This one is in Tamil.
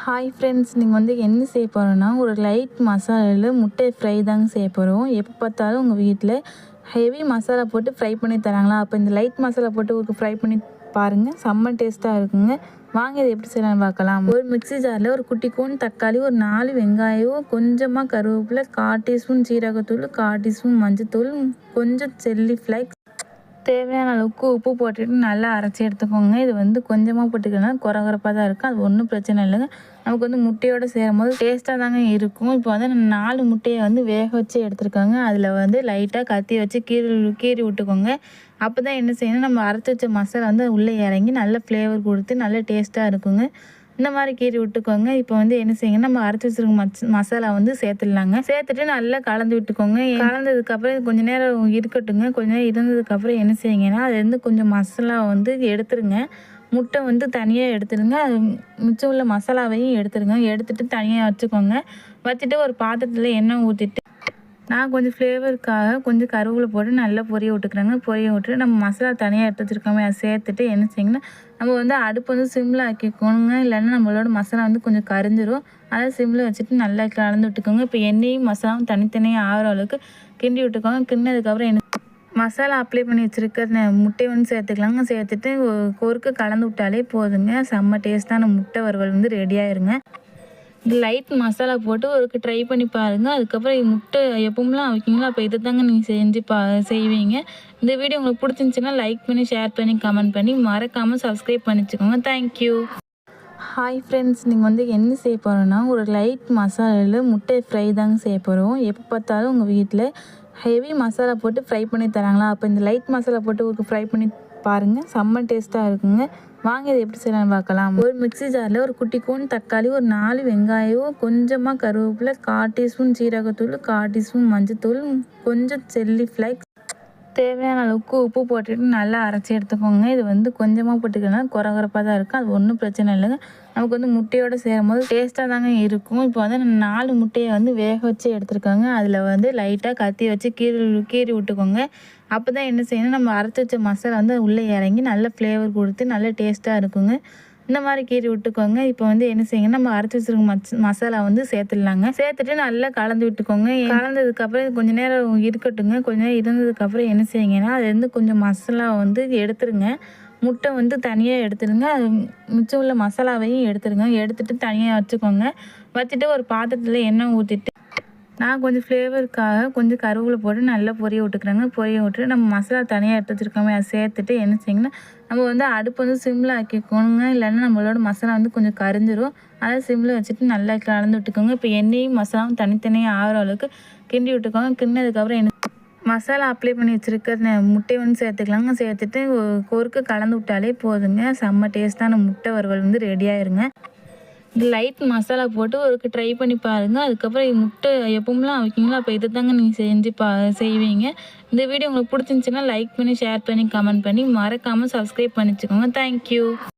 ஹாய் ஃப்ரெண்ட்ஸ், நீங்கள் என்ன செய்ய போகிறோன்னா, ஒரு லைட் மசாலாவில் முட்டை ஃப்ரை தாங்க செய்ய போகிறோம். எப்போ பார்த்தாலும் உங்கள் வீட்டில் ஹெவி மசாலா போட்டு ஃப்ரை பண்ணி தராங்களா? அப்போ இந்த லைட் மசாலா போட்டு ஒரு ஃப்ரை பண்ணி பாருங்கள், செம்ம டேஸ்ட்டாக இருக்குங்க. வாங்க இதை எப்படி செய்யலாம்னு பார்க்கலாம். ஒரு மிக்ஸி ஜாரில் ஒரு குட்டி கூன் தக்காளி, ஒரு 4 வெங்காயம், கொஞ்சமாக கருவேப்பிலை, 1/4 டீஸ்பூன் சீரகத்தூள், 1/4 டீஸ்பூன் மஞ்சத்தூள், கொஞ்சம் சில்லி ஃப்ளேக்ஸ், தேவையான அளவுக்கு உப்பு போட்டுட்டு நல்லா அரைச்சி எடுத்துக்கோங்க. இது கொஞ்சமாக போட்டுக்கலாம், குறகுறப்பாக தான் இருக்கும். அது ஒன்றும் பிரச்சனை இல்லைங்க. நமக்கு முட்டையோடு சேரும்போது டேஸ்ட்டாக தாங்க இருக்கும். இப்போ நான் 4 முட்டையை வேக வச்சு எடுத்துருக்காங்க. அதில் லைட்டாக கத்தி வச்சு கீறி விட்டுக்கோங்க. அப்போ தான் என்ன செய்யணும், நம்ம அரைச்சி வச்ச மசாலா உள்ளே இறங்கி நல்ல ஃப்ளேவர் கொடுத்து நல்ல டேஸ்ட்டாக இருக்குங்க. இந்த மாதிரி கீறி விட்டுக்கோங்க. இப்போ என்ன செய்யுங்க, நம்ம அரைச்சி வச்சிருக்க மசாலா சேர்த்துடலாங்க. சேர்த்துட்டு நல்லா கலந்து விட்டுக்கோங்க. கலந்ததுக்கப்புறம் கொஞ்சம் நேரம் இருக்கட்டுங்க. கொஞ்சம் நேரம் இருந்ததுக்கப்புறம் என்ன செய்யுங்கன்னா, அது கொஞ்சம் மசாலா எடுத்துருங்க. முட்டை தனியாக எடுத்துருங்க. அது மிச்சம் உள்ள மசாலாவையும் எடுத்துருங்க. எடுத்துட்டு தனியாக வச்சுக்கோங்க. வச்சுட்டு ஒரு பாத்திரத்தில் எண்ணெய் ஊற்றிட்டு நான் கொஞ்சம் ஃப்ளேவருக்காக கொஞ்சம் கருவேப்பிலை போட்டு நல்லா பொரிய விட்டுக்கிறேங்க. பொரிய விட்டுட்டு நம்ம மசாலா தனியாக எடுத்து வச்சுருக்கோமே, அதை சேர்த்துட்டு என்ன செய்யுங்கன்னா, நம்ம அடுப்பு சிம்மில் ஆக்கிக்கோங்க. இல்லைன்னா நம்மளோட மசாலா கொஞ்சம் கரிஞ்சிரும். அதை சிம்மில் வச்சுட்டு நல்லா கலந்து விட்டுக்கோங்க. இப்போ எண்ணெயும் மசாலாவும் தனித்தனியாக ஆகிற அளவுக்கு கிண்டி விட்டுக்கோங்க. கிண்டினதுக்கப்புறம் மசாலா அப்ளை பண்ணி வச்சுருக்க முட்டையை சேர்த்துக்கலாங்க. சேர்த்துட்டு கொறுக்க கலந்து விட்டாலே போதுங்க. செம்ம டேஸ்ட்டான முட்டை வறுவல் ரெடி ஆயிருங்க. லைட் மசாலா போட்டு ஒரு ட்ரை பண்ணி பாருங்கள். அதுக்கப்புறம் முட்டை எப்போம்லாம் வைக்கிங்களோ அப்போ இதை தாங்க நீங்கள் செஞ்சு செய்வீங்க. இந்த வீடியோ உங்களுக்கு பிடிச்சிருந்துச்சின்னா லைக் பண்ணி, ஷேர் பண்ணி, கமெண்ட் பண்ணி, மறக்காமல் சப்ஸ்கிரைப் பண்ணிச்சுக்கோங்க. தேங்க்யூ. ஹாய் ஃப்ரெண்ட்ஸ், நீங்கள் என்ன செய்ய போகிறோன்னா, ஒரு லைட் மசாலாவில் முட்டை ஃப்ரை தாங்க செய்ய போகிறோம். எப்போ பார்த்தாலும் உங்கள் வீட்டில் ஹெவி மசாலா போட்டு ஃப்ரை பண்ணி தராங்களா? அப்போ இந்த லைட் மசாலா போட்டு ஒரு ஃப்ரை பண்ணி பாருங்கள், செம்ம டேஸ்ட்டாக இருக்குங்க. வாங்க இதை எப்படி செய்யலாம்னு பார்க்கலாம். ஒரு மிக்ஸி ஜாரில் ஒரு குட்டி கூன் தக்காளி, ஒரு 4 வெங்காயம், கொஞ்சமாக கருவேப்பிலை, 1/4 டீஸ்பூன் சீரகத்தூள், 1/4 டீஸ்பூன் மஞ்சத்தூள், கொஞ்சம் சில்லி ஃப்ளேக்ஸ், தேவையான அளவுக்கு உப்பு போட்டுட்டு நல்லா அரைச்சி எடுத்துக்கோங்க. இது கொஞ்சமாக போட்டுக்கலாம், குறகுறப்பாக தான் இருக்கும். அது ஒன்றும் பிரச்சனை இல்லைங்க. நமக்கு முட்டையோடு சேரும்போது டேஸ்ட்டாக தாங்க இருக்கும். இப்போ 4 முட்டையை வேக வச்சு எடுத்துருக்காங்க. அதில் லைட்டாக கத்தி வச்சு கீறி விட்டுக்கோங்க. அப்போ தான் என்ன செய்யணும், நம்ம அரைச்சி வச்ச மசாலா உள்ளே இறங்கி நல்ல ஃப்ளேவர் கொடுத்து நல்ல டேஸ்ட்டாக இருக்குங்க. இந்த மாதிரி கீறி விட்டுக்கோங்க. இப்போ என்ன செய்யுங்க, நம்ம அரைச்சி வச்சிருக்க மசாலா சேர்த்துடலாங்க. சேர்த்துட்டு நல்லா கலந்து விட்டுக்கோங்க. கலந்ததுக்கப்புறம் கொஞ்சம் நேரம் இருக்கட்டுங்க. கொஞ்சம் நேரம் இருந்ததுக்கப்புறம் என்ன செய்யுங்கன்னா, அது கொஞ்சம் மசாலா எடுத்துருங்க. முட்டை தனியாக எடுத்துருங்க. அது மிச்சம் உள்ள மசாலாவையும் எடுத்துருங்க. எடுத்துட்டு தனியாக வச்சுக்கோங்க. வச்சுட்டு ஒரு பாத்திரத்தில் எண்ணெய் ஊற்றிட்டு நான் கொஞ்சம் ஃப்ளேவருக்காக கொஞ்சம் கருவேப்பிலை போட்டு நல்லா பொரிய விட்டுக்கிறேங்க. பொரிய விட்டுட்டு நம்ம மசாலா தனியாக எடுத்து வச்சுருக்கோமே, அதை சேர்த்துட்டு என்ன செய்யுங்கன்னா, நம்ம அடுப்பு சிம்மில் ஆக்கிக்கோங்க. இல்லைன்னா நம்மளோட மசாலா கொஞ்சம் கரிஞ்சிரும். அதை சிம்மில் வச்சுட்டு நல்லா கலந்து விட்டுக்கோங்க. இப்போ எண்ணெயும் மசாலாவும் தனித்தனியாக ஆகிற அளவுக்கு கிண்டி விட்டுக்கோங்க. கிண்டினதுக்கப்புறம் மசாலா அப்ளை பண்ணி வச்சுருக்க முட்டையை சேர்த்துக்கலாங்க. சேர்த்துட்டு கொறுக்க கலந்து விட்டாலே போதுங்க. செம்ம டேஸ்ட்டான முட்டை வறுவல் ரெடி ஆயிருங்க. லைட் மசாலா போட்டு ஒரு ட்ரை பண்ணி பாருங்கள். அதுக்கப்புறம் முட்டை எப்போம்லாம் வைக்கிங்களோ அப்போ இதை தாங்க நீங்கள் செஞ்சு செய்வீங்க. இந்த வீடியோ உங்களுக்கு பிடிச்சிருந்துச்சின்னா லைக் பண்ணி, ஷேர் பண்ணி, கமெண்ட் பண்ணி, மறக்காமல் சப்ஸ்கிரைப் பண்ணிச்சுக்கோங்க. தேங்க்யூ.